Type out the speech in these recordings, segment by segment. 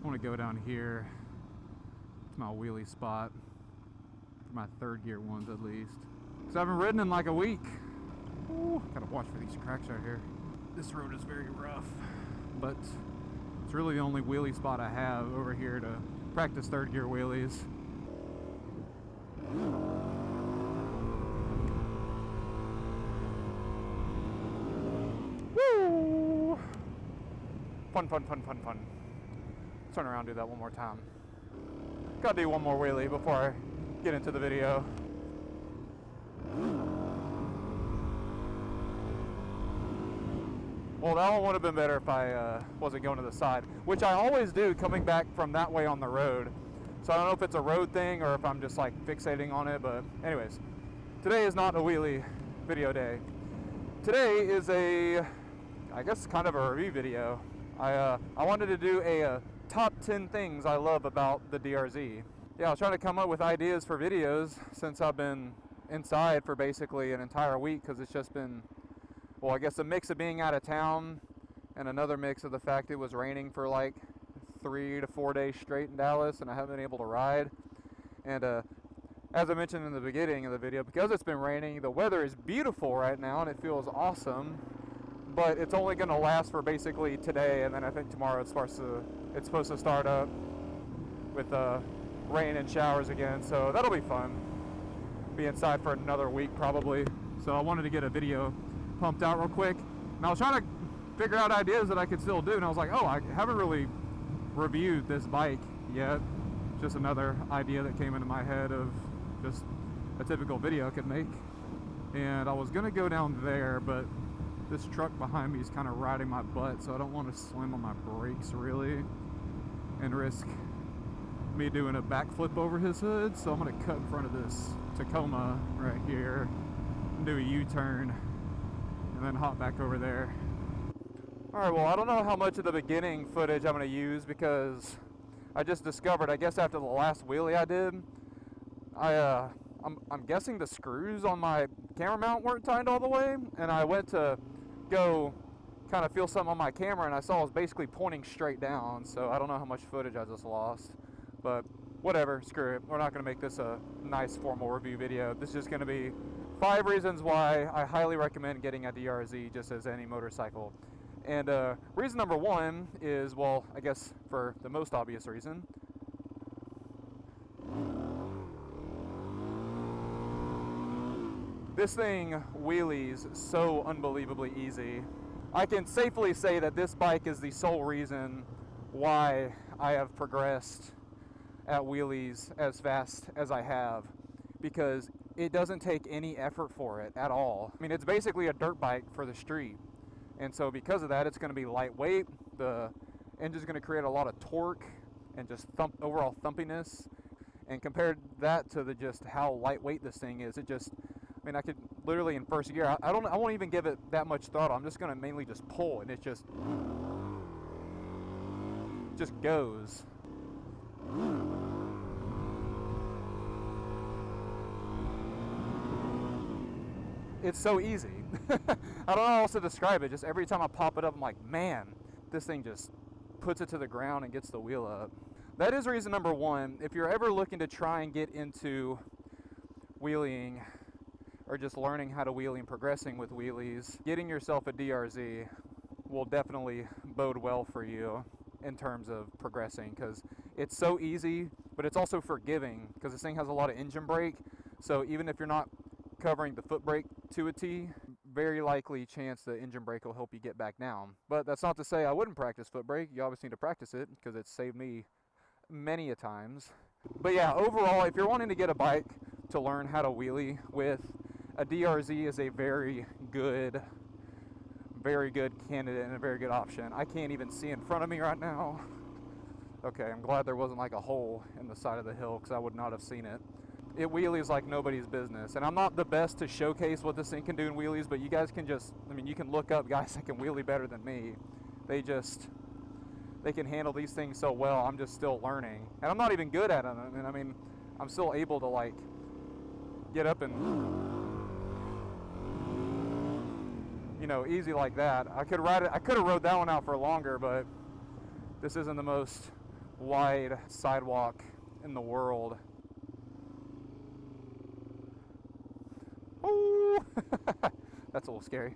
I want to go down here to my wheelie spot for my third gear ones at least, because I haven't ridden in like a week. Ooh, gotta watch for these cracks out here. This road is very rough, but it's really the only wheelie spot I have over here to practice third gear wheelies. Woo! Fun, fun, fun, fun, fun. Turn around and do that one more time. Gotta do one more wheelie before I get into the video. Well, that one would have been better if I wasn't going to the side, which I always do coming back from that way on the road. So I don't know if it's a road thing or if I'm just like fixating on it, but anyways, today is not a wheelie video day. Today is I guess kind of a review video. I wanted to do a top 10 things I love about the DRZ. Yeah, I was trying to come up with ideas for videos since I've been inside for basically an entire week, because it's just been, well, I guess a mix of being out of town and another mix of the fact it was raining for like 3 to 4 days straight in Dallas and I haven't been able to ride. And as I mentioned in the beginning of the video, because it's been raining, the weather is beautiful right now and it feels awesome, but it's only going to last for basically today, and then I think tomorrow it's supposed to start up with rain and showers again, so that'll be fun. Be inside for another week probably. So I wanted to get a video pumped out real quick, and I was trying to figure out ideas that I could still do, and I was like, oh, I haven't really reviewed this bike yet. Just another idea that came into my head of just a typical video I could make. And I was gonna go down there, but this truck behind me is kind of riding my butt, so I don't want to slam on my brakes really and risk me doing a backflip over his hood. So I'm gonna cut in front of this Tacoma right here and do a U-turn and then hop back over there. Alright, well, I don't know how much of the beginning footage I'm going to use, because I just discovered, I guess after the last wheelie I did, I'm guessing the screws on my camera mount weren't tightened all the way, and I went to go kind of feel something on my camera and I saw it was basically pointing straight down, so I don't know how much footage I just lost, but whatever, screw it. We're not going to make this a nice formal review video. This is just going to be 5 reasons why I highly recommend getting a DRZ just as any motorcycle. And reason number 1 is, well, I guess for the most obvious reason, this thing wheelies so unbelievably easy. I can safely say that this bike is the sole reason why I have progressed at wheelies as fast as I have, because it doesn't take any effort for it at all. I mean, it's basically a dirt bike for the street. And so because of that, it's going to be lightweight. The engine's going to create a lot of torque and just overall thumpiness. And compared that to just how lightweight this thing is, it just, I mean, I could literally in first gear, I won't even give it that much throttle. I'm just going to mainly just pull, and it just goes. It's so easy. I don't know how else to describe it. Just every time I pop it up, I'm like, man, this thing just puts it to the ground and gets the wheel up. That is reason number 1. If you're ever looking to try and get into wheeling or just learning how to wheelie and progressing with wheelies, getting yourself a DRZ will definitely bode well for you in terms of progressing, because it's so easy, but it's also forgiving, because this thing has a lot of engine brake. So even if you're not covering the foot brake to a T, very likely chance the engine brake will help you get back down. But that's not to say I wouldn't practice foot brake. You obviously need to practice it, because it's saved me many a times. But yeah, overall, if you're wanting to get a bike to learn how to wheelie with, a DRZ is a very good candidate and a very good option. I can't even see in front of me right now. Okay, I'm glad there wasn't like a hole in the side of the hill, because I would not have seen it. It wheelies like nobody's business, and I'm not the best to showcase what this thing can do in wheelies, but you guys can just, I mean, you can look up guys that can wheelie better than me. They can handle these things so well. I'm just still learning, and I'm not even good at them. And I mean, I'm still able to like get up and, you know, easy like that. I could have rode that one out for longer, but this isn't the most wide sidewalk in the world. Oh, that's a little scary.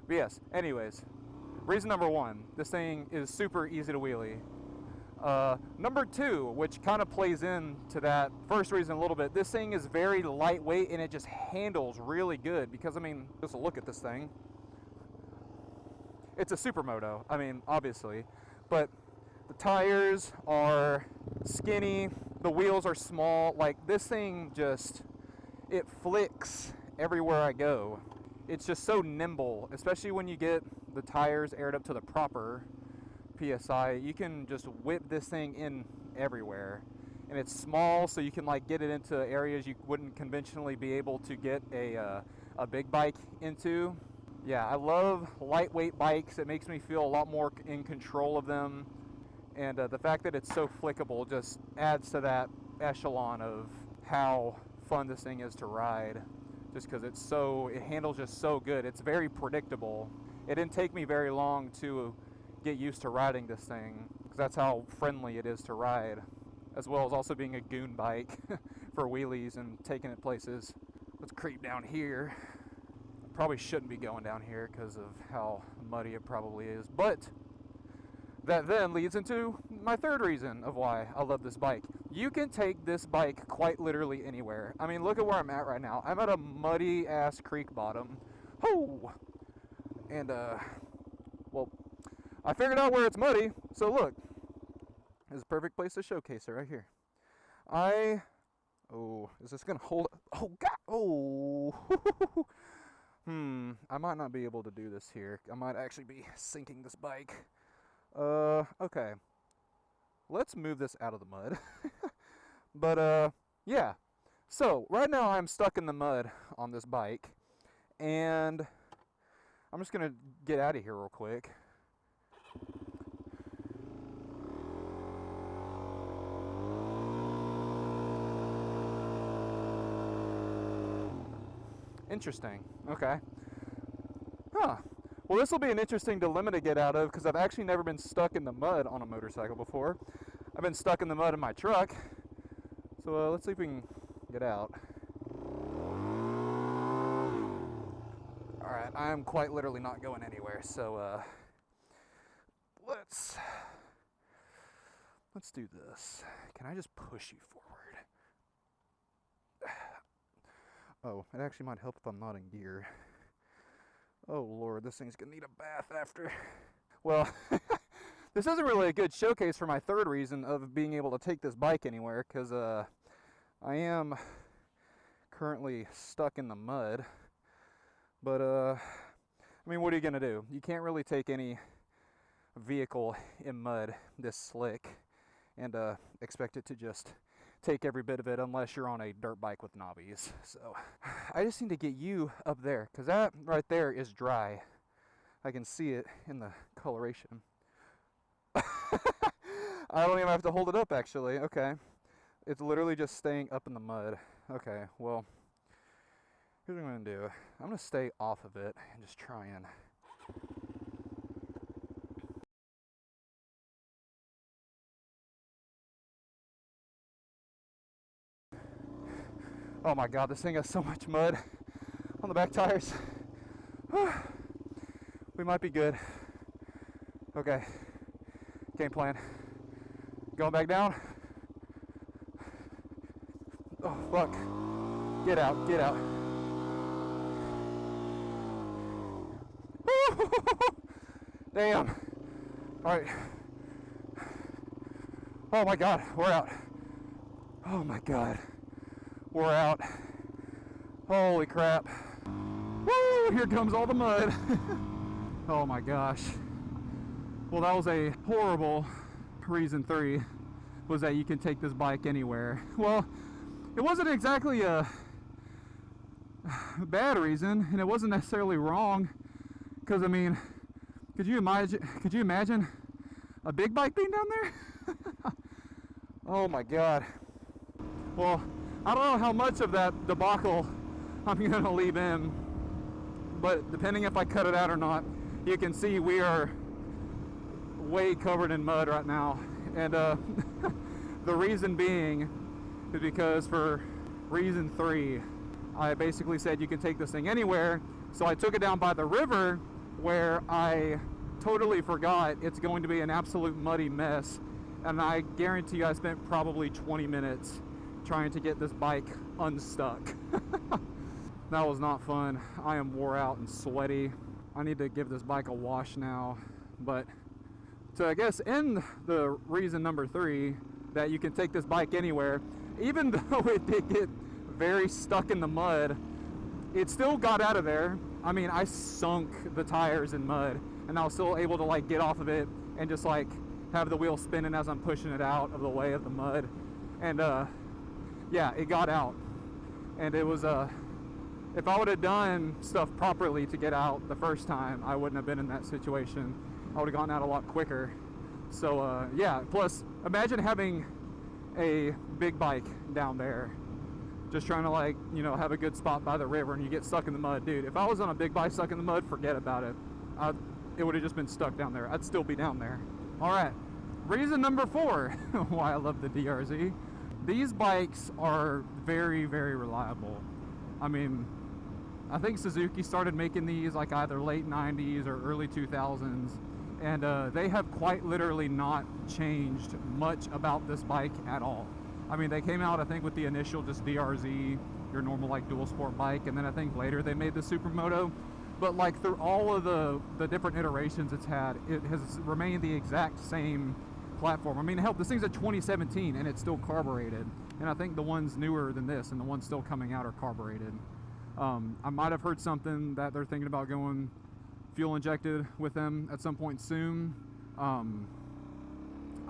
But yes, anyways, reason number one, this thing is super easy to wheelie. Number two, which kind of plays into that first reason a little bit, this thing is very lightweight and it just handles really good because, I mean, just look at this thing. It's a supermoto, I mean, obviously, but the tires are skinny, the wheels are small, like this thing just, it flicks everywhere I go. It's just so nimble, especially when you get the tires aired up to the proper PSI. You can just whip this thing in everywhere, and it's small, so you can like get it into areas you wouldn't conventionally be able to get a big bike into. Yeah, I love lightweight bikes. It makes me feel a lot more in control of them, and the fact that it's so flickable just adds to that echelon of how fun this thing is to ride, just because it handles just so good. It's very predictable. It didn't take me very long to get used to riding this thing, because that's how friendly it is to ride, as well as also being a goon bike for wheelies and taking it places. Let's creep down here. Probably shouldn't be going down here because of how muddy it probably is, but that then leads into my third reason of why I love this bike. You can take this bike quite literally anywhere. I mean, look at where I'm at right now. I'm at a muddy ass creek bottom. Oh! And well, I figured out where it's muddy, so look. This is a perfect place to showcase it right here. Oh, is this gonna hold? Oh God! Oh! I might not be able to do this here. I might actually be sinking this bike. Okay. Let's move this out of the mud. But, yeah. So, right now I'm stuck in the mud on this bike, and I'm just gonna get out of here real quick. Interesting. Okay. Huh. Well, this will be an interesting dilemma to get out of, because I've actually never been stuck in the mud on a motorcycle before. I've been stuck in the mud in my truck. So let's see if we can get out. Alright, I'm quite literally not going anywhere, so let's do this. Can I just push you forward? Oh, it actually might help if I'm not in gear. Oh Lord, this thing's gonna need a bath after. Well, this isn't really a good showcase for my third reason of being able to take this bike anywhere, because I am currently stuck in the mud. But I mean, what are you gonna do? You can't really take any vehicle in mud this slick and expect it to just take every bit of it, unless you're on a dirt bike with knobbies. So I just need to get you up there, because that right there is dry. I can see it in the coloration. I don't even have to hold it up, actually. Okay. It's literally just staying up in the mud. Okay, well, here's what I'm going to do. I'm going to stay off of it and just try and... Oh my God, this thing has so much mud on the back tires. We might be good. Okay, game plan. Going back down. Oh, fuck. Get out, get out. Damn. All right. Oh my God, we're out. Oh my God. We're out. Holy crap. Woo! Here comes all the mud. Oh my gosh. Well, that was a horrible reason 3, was that you can take this bike anywhere. Well, it wasn't exactly a bad reason, and it wasn't necessarily wrong, because I mean, could you imagine a big bike being down there? Oh my God. Well, I don't know how much of that debacle I'm going to leave in, but depending if I cut it out or not, you can see we are way covered in mud right now, And the reason being is because for reason 3, I basically said you can take this thing anywhere. So I took it down by the river, where I totally forgot it's going to be an absolute muddy mess. And I guarantee you I spent probably 20 minutes trying to get this bike unstuck. That was not fun. I am wore out and sweaty. I need to give this bike a wash now. But to, I guess, end the reason number 3, that you can take this bike anywhere, even though it did get very stuck in the mud, it still got out of there. I mean, I sunk the tires in mud, and I was still able to like get off of it and just like have the wheel spinning as I'm pushing it out of the way of the mud. And yeah, it got out. And it was if I would have done stuff properly to get out the first time, I wouldn't have been in that situation. I would have gotten out a lot quicker. So yeah, plus imagine having a big bike down there, just trying to like, you know, have a good spot by the river, and you get stuck in the mud. Dude, if I was on a big bike stuck in the mud, forget about it. It would have just been stuck down there. I'd still be down there. All right, reason number 4 why I love the DRZ. These bikes are very, very reliable. I mean, I think Suzuki started making these like either late 90s or early 2000s, and they have quite literally not changed much about this bike at all. I mean, they came out, I think, with the initial just DRZ, your normal like dual sport bike, and then I think later they made the Supermoto. But like through all of the different iterations it's had, it has remained the exact same platform. I mean, hell, this thing's a 2017 and it's still carbureted. And I think the ones newer than this and the ones still coming out are carbureted. I might have heard something that they're thinking about going fuel injected with them at some point soon. I'm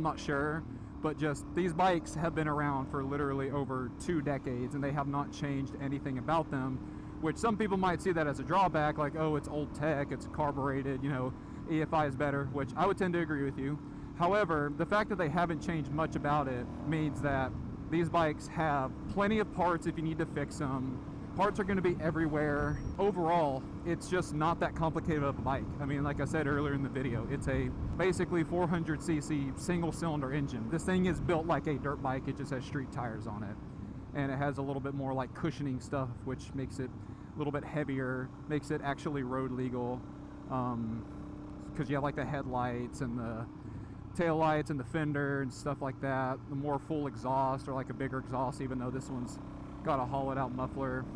not sure, but just these bikes have been around for literally over 2 decades and they have not changed anything about them, which some people might see that as a drawback, like, oh, it's old tech, it's carbureted, you know, EFI is better, which I would tend to agree with you. However, the fact that they haven't changed much about it means that these bikes have plenty of parts if you need to fix them. Parts are going to be everywhere. Overall, it's just not that complicated of a bike. I mean, like I said earlier in the video, it's a basically 400cc single cylinder engine. This thing is built like a dirt bike, it just has street tires on it. And it has a little bit more like cushioning stuff, which makes it a little bit heavier, makes it actually road legal. Because you have like the headlights and the tail lights and the fender and stuff like that. The more full exhaust or like a bigger exhaust, even though this one's got a hollowed out muffler.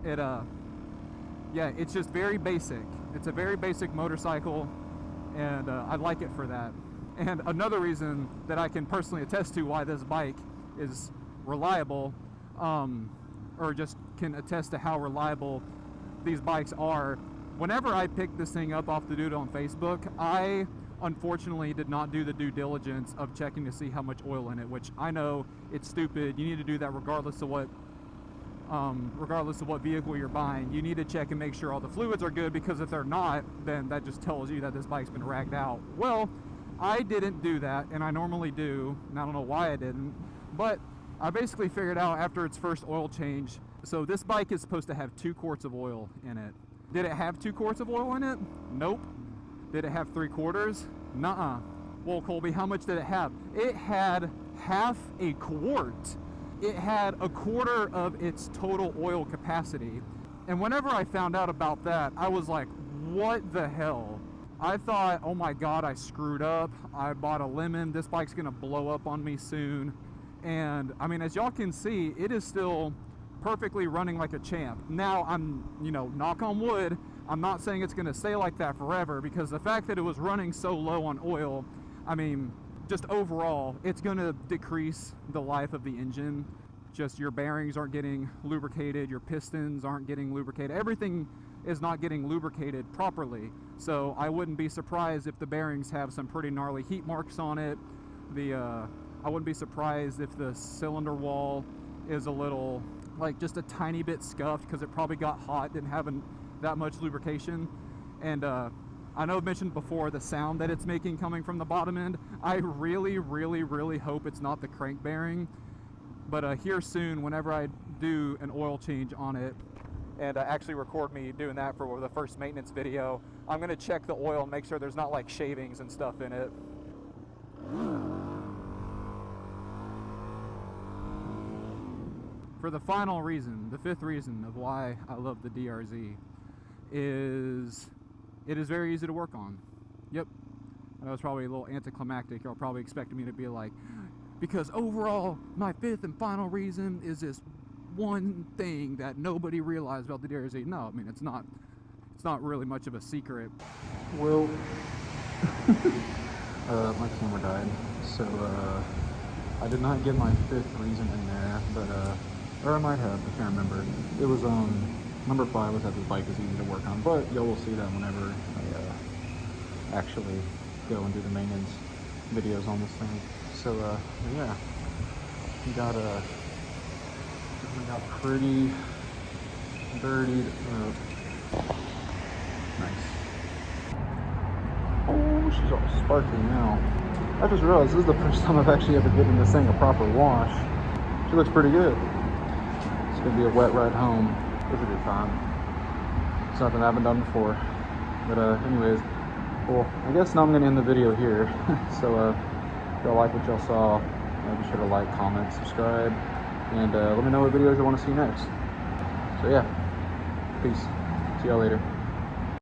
Yeah, it's just very basic. It's a very basic motorcycle, and I like it for that. And another reason that I can personally attest to why this bike is reliable, or just can attest to how reliable these bikes are. Whenever I picked this thing up off the dude on Facebook, I unfortunately did not do the due diligence of checking to see how much oil in it, which I know it's stupid. You need to do that regardless of what vehicle you're buying. You need to check and make sure all the fluids are good, because if they're not, then that just tells you that this bike's been ragged out. Well, I didn't do that, and I normally do, and I don't know why I didn't, but I basically figured out after its first oil change. So this bike is supposed to have 2 quarts of oil in it. Did it have 2 quarts of oil in it? Nope. Did it have 3/4? Nuh-uh. Well, Colby, how much did it have? It had half a quart. It had 1/4 of its total oil capacity. And whenever I found out about that, I was like, what the hell? I thought, oh my God, I screwed up. I bought a lemon. This bike's gonna blow up on me soon. And I mean, as y'all can see, it is still perfectly running like a champ. Now, I'm, you know, knock on wood, I'm not saying it's gonna stay like that forever, because the fact that it was running so low on oil, I mean, just overall, it's gonna decrease the life of the engine. Just your bearings aren't getting lubricated, your pistons aren't getting lubricated, everything is not getting lubricated properly. So I wouldn't be surprised if the bearings have some pretty gnarly heat marks on it. I wouldn't be surprised if the cylinder wall is a little, like just a tiny bit scuffed, because it probably got hot, didn't have that much lubrication. And I know I've mentioned before the sound that it's making coming from the bottom end. I really, really, really hope it's not the crank bearing. But here soon, whenever I do an oil change on it, and actually record me doing that for the first maintenance video, I'm gonna check the oil and make sure there's not like shavings and stuff in it. for the final reason, the fifth reason of why I love the DRZ is it is very easy to work on. Yep. I know it's probably a little anticlimactic. Y'all probably expected me to be like, because overall, my fifth and final reason is this one thing that nobody realized about the DRZ. No, I mean, it's not really much of a secret. Well, my camera died, so I did not get my fifth reason in there, but or I might have, I can't remember. It was number 5 was that this bike is easy to work on, but y'all will see that whenever I actually go and do the maintenance videos on this thing. So yeah, we got pretty dirty. Nice. Oh, she's all sparkly now. I just realized this is the first time I've actually ever given this thing a proper wash. She looks pretty good. It's gonna be a wet ride home. It was a good time. It's nothing I haven't done before. But anyways, well, I guess now I'm gonna end the video here. So if y'all like what y'all saw, be sure to like, comment, subscribe, and let me know what videos you want to see next. So yeah, peace. See y'all later.